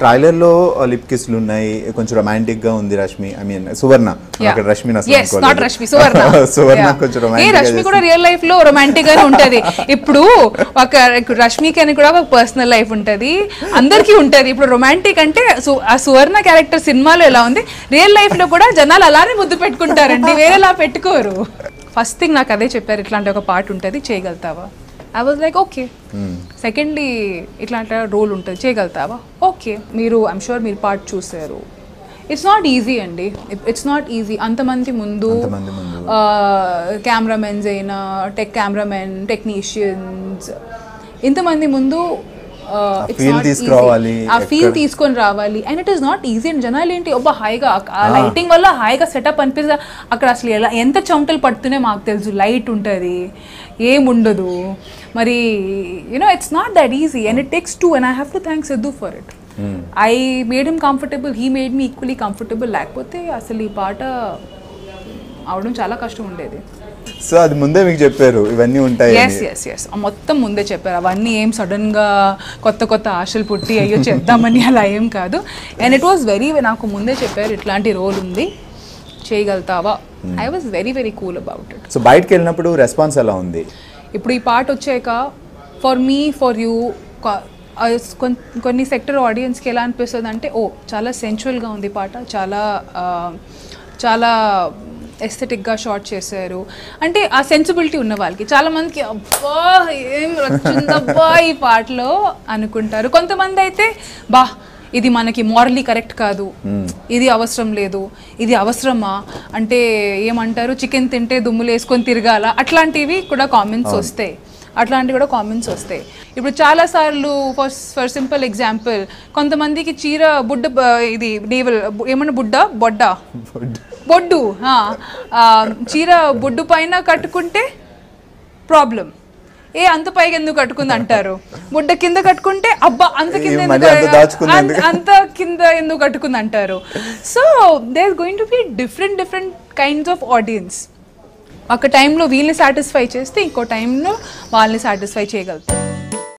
Trailer లో lip కిస్లు ఉన్నాయి, కొంచెం రొమాంటిక్ గా ఉంది రష్మి, ఐ మీన్ సువర్ణ, అక్కడ రష్మి సువర్ణ కొంచెం రష్మి కూడా రియల్ లైఫ్ లో రొమాంటిక్ గానే ఉంటది. ఇప్పుడు ఒక రష్మికి అని కూడా ఒక పర్సనల్ లైఫ్ ఉంటది, అందరికీ ఉంటది. ఇప్పుడు రొమాంటిక్ అంటే ఆ సువర్ణ క్యారెక్టర్ సినిమాలో ఎలా ఉంది, రియల్ లైఫ్ లో కూడా జనాలు అలానే ముద్దు పెట్టుకుంటారండి, వేరేలా పెట్టుకోరు. ఫస్ట్ థింగ్ నాకు అదే చెప్పారు, ఇట్లాంటి ఒక పార్ట్ ఉంటుంది చేయగలుగుతావా. I was like okay. Secondly ఇట్లాంటి రోల్ ఉంటుంది చేయగలుగుతావా, ఓకే. మీరు ఐమ్ షూర్ మీరు పార్ట్ చూసారు. ఇట్స్ నాట్ ఈజీ అండి, ఇట్స్ నాట్ ఈజీ. అంతమంది ముందు కెమెరామెన్స్ అయినా, కెమెరామెన్, టెక్నీషియన్స్, ఇంతమంది ముందు ఆ ఫీల్ తీసుకొని రావాలి. And it is not easy. And జనాలు ఏంటి ఒబ్బా హాయిగా లైటింగ్ వల్ల హాయిగా సెటప్ అనిపిస్తుంది. అక్కడ అసలు ఎలా ఎంత చెమటలు పడుతున్నాయి మాకు తెలుసు, లైట్ ఉంటుంది, ఏముండదు. మరి you know it's not that easy and it takes two. And I have to thank Siddhu for it. I made him comfortable, he made me equally comfortable. లేకపోతే అసలు ఈ పాట అవడం చాలా కష్టం ఉండేది. సో అది ముందే మీకు చెప్పారు ఇవన్నీ ఉంటాయి? ఎస్ మొత్తం ముందే చెప్పారు. అవన్నీ ఏం సడన్ గా కొత్త కొత్త ఆశలు పుట్టి అయ్యో చేద్దామని అలా ఏం కాదు. అండ్ ఇట్ వాస్ వెరీ, నాకు ముందే చెప్పారు ఇట్లాంటి రోల్ ఉంది చేయగలుగుతావా. I was very very cool about it. So బయటకు వెళ్ళినప్పుడు రెస్పాన్స్ ఎలా ఉంది? ఇప్పుడు ఈ పాట వచ్చాక ఫర్ మీ ఫర్ యూ కొన్ని సెక్టర్ ఆడియన్స్కి ఎలా అనిపిస్తుంది అంటే, ఓ చాలా సెన్చువల్గా ఉంది పాట, చాలా చాలా ఎస్థెటిక్గా షార్ట్ చేశారు అంటే ఆ సెన్సిబిలిటీ ఉన్న వాళ్ళకి. చాలా మందికి అబ్బా ఏం వచ్చిందబ్బా ఈ పాటలో అనుకుంటారు. కొంతమంది అయితే బా ఇది మనకి మోరల్లీ కరెక్ట్ కాదు, ఇది అవసరం లేదు, ఇది అవసరమా అంటే ఏమంటారు చికెన్ తింటే దుమ్ములు వేసుకొని తిరగాల, అట్లాంటివి కూడా కామెంట్స్ వస్తాయి. ఇప్పుడు చాలాసార్లు ఫర్ సింపుల్ ఎగ్జాంపుల్ కొంతమందికి చీర బుడ్డ ఇది నేవల్ ఏమన్నా బొడ్డు చీర బొడ్డు పైన కట్టుకుంటే ప్రాబ్లం, అంత పైకి ఎందుకు కట్టుకుంది అంటారు. బుడ్డ కింద కట్టుకుంటే అబ్బా అంత కింద అంత కింద ఎందుకు కట్టుకుంది అంటారు. So there is going to be different kinds of audience. ఒక టైంలో వీళ్ళని సాటిస్ఫై చేస్తే ఇంకో టైంలో వాళ్ళని సాటిస్ఫై చేయగలుగుతారు.